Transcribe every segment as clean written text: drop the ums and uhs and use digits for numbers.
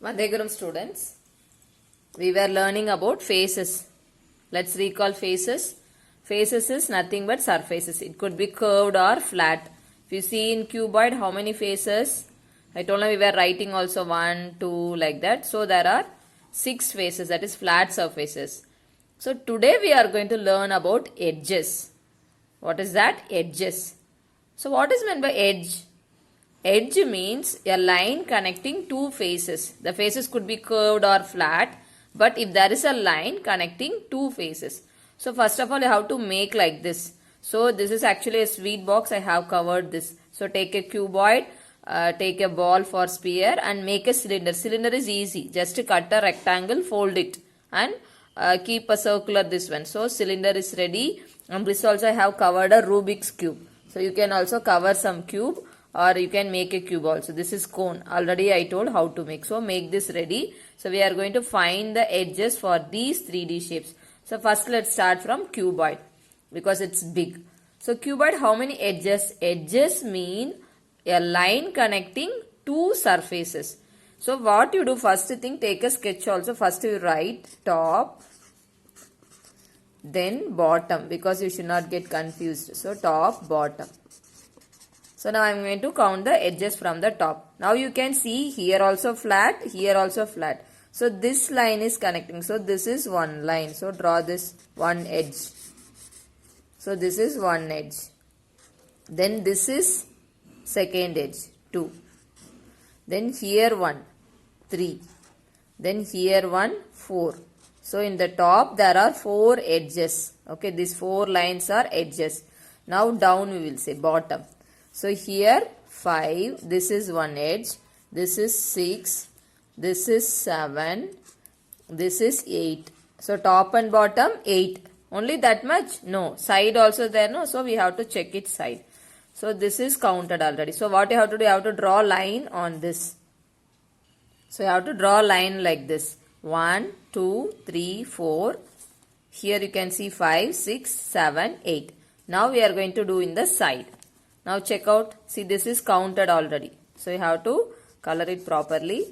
Vandegaram students, we were learning about faces. Let's recall faces. Faces is nothing but surfaces. It could be curved or flat. If you see in cuboid, how many faces? I told you we were writing also 1, 2 like that. So there are 6 faces, that is flat surfaces. So today we are going to learn about edges. What is that? Edges. So what is meant by edge? Edge means a line connecting two faces. The faces could be curved or flat, but if there is a line connecting two faces. So first of all, you have to make like this. So this is actually a sweet box. I have covered this. So take a cuboid, take a ball for sphere and make a cylinder. Cylinder is easy. Just cut a rectangle, fold it and keep a circular this one. So cylinder is ready. And this also I have covered a Rubik's cube. So you can also cover some cube or you can make a cube also. This is cone. Already I told how to make. So make this ready. So we are going to find the edges for these 3D shapes. So first let's start from cuboid because it's big. So cuboid, how many edges? Edges mean a line connecting two surfaces. So what you do, first thing, take a sketch also. First you write top, then bottom, because you should not get confused. So top, bottom. So now I am going to count the edges from the top. Now you can see here also flat, here also flat. So this line is connecting. So this is one line. So draw this one edge. So this is one edge. Then this is second edge, 2. Then here 1, 3. Then here 1, 4. So in the top there are 4 edges. Okay, these 4 lines are edges. Now down we will say bottom. So here 5, this is one edge, this is 6, this is 7, this is 8. So top and bottom 8. Only that much? No. Side also there, no? So we have to check it side. So this is counted already. So what you have to do, you have to draw line on this. So you have to draw line like this. 1, 2, 3, 4. Here you can see 5, 6, 7, 8. Now we are going to do in the side. Now check out. See, this is counted already. So you have to color it properly.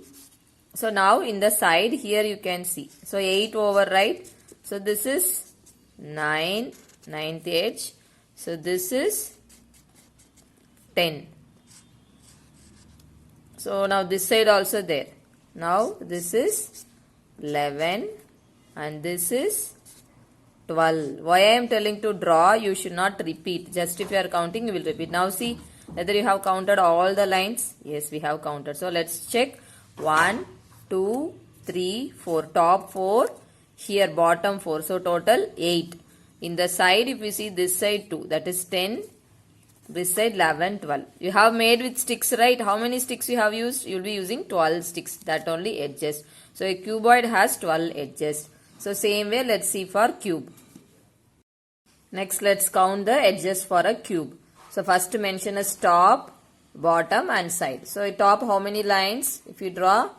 So now in the side here you can see. So 8 over right. So this is 9, 9th edge. So this is 10. So now this side also there. Now this is 11 and this is 12. Why I am telling to draw, you should not repeat. Just if you are counting, you will repeat. Now see whether you have counted all the lines. Yes, we have counted. So let's check. 1, 2, 3, 4. Top 4. Here bottom 4. So total 8. In the side, if you see this side 2, that is 10. This side 11, 12. You have made with sticks, right? How many sticks you have used? You will be using 12 sticks. That only edges. So a cuboid has 12 edges. So same way, let's see for cube. Next, let's count the edges for a cube. So first mention is top, bottom and side. So top, how many lines? If you draw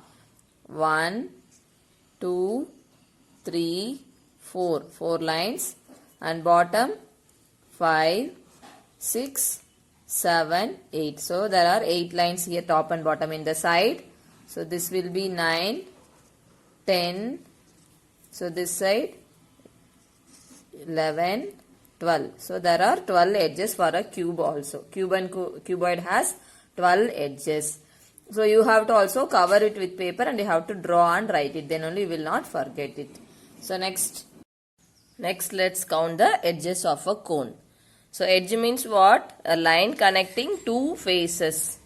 1, 2, 3, 4. 4 lines. And bottom 5, 6, 7, 8. So there are 8 lines here, top and bottom in the side. So this will be 9, 10. So this side 11, 12. So there are 12 edges for a cube also. Cube and cuboid has 12 edges. So you have to also cover it with paper and you have to draw and write it. Then only you will not forget it. So next let's count the edges of a cone. So edge means what? A line connecting two faces.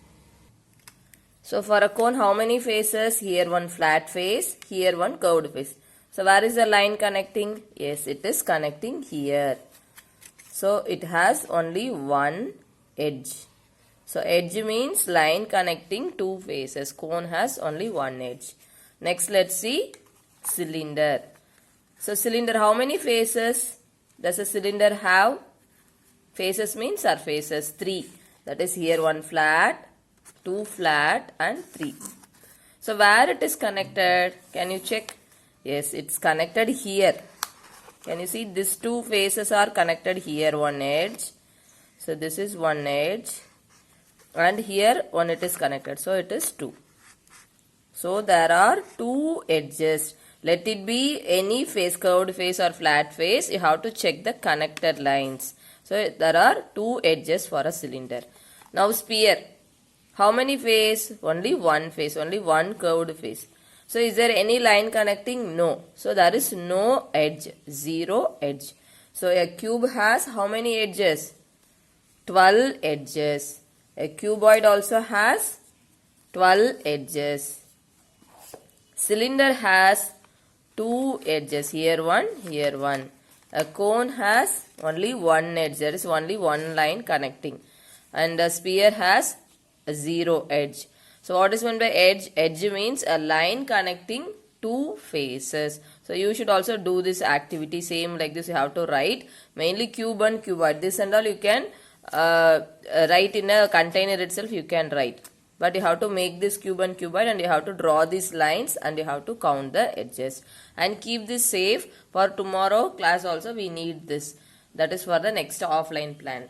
So for a cone, how many faces? Here one flat face, here one curved face. So where is the line connecting? Yes, it is connecting here. So it has only one edge. So edge means line connecting two faces. Cone has only one edge. Next let's see cylinder. So cylinder, how many faces does a cylinder have? Faces means surfaces. 3. That is here one flat, 2 flat and 3. So where it is connected? Can you check? Yes, it's connected here. Can you see these two faces are connected here, one edge. So this is one edge and here one it is connected. So it is 2. So there are two edges. Let it be any face, curved face or flat face. You have to check the connected lines. So there are two edges for a cylinder. Now sphere. How many face? Only one face, only one curved face. So is there any line connecting? No. So there is no edge, zero edge. So a cube has how many edges? 12 edges. A cuboid also has 12 edges. Cylinder has two edges, here one, here one. A cone has only one edge, there is only one line connecting. And a sphere has a zero edge. So what is meant by edge? Edge means a line connecting two faces. So you should also do this activity same like this. You have to write mainly cube and cuboid. This and all you can write in a container itself, you can write. But you have to make this cube and cuboid and you have to draw these lines and you have to count the edges. And keep this safe for tomorrow class also we need this. That is for the next offline plan.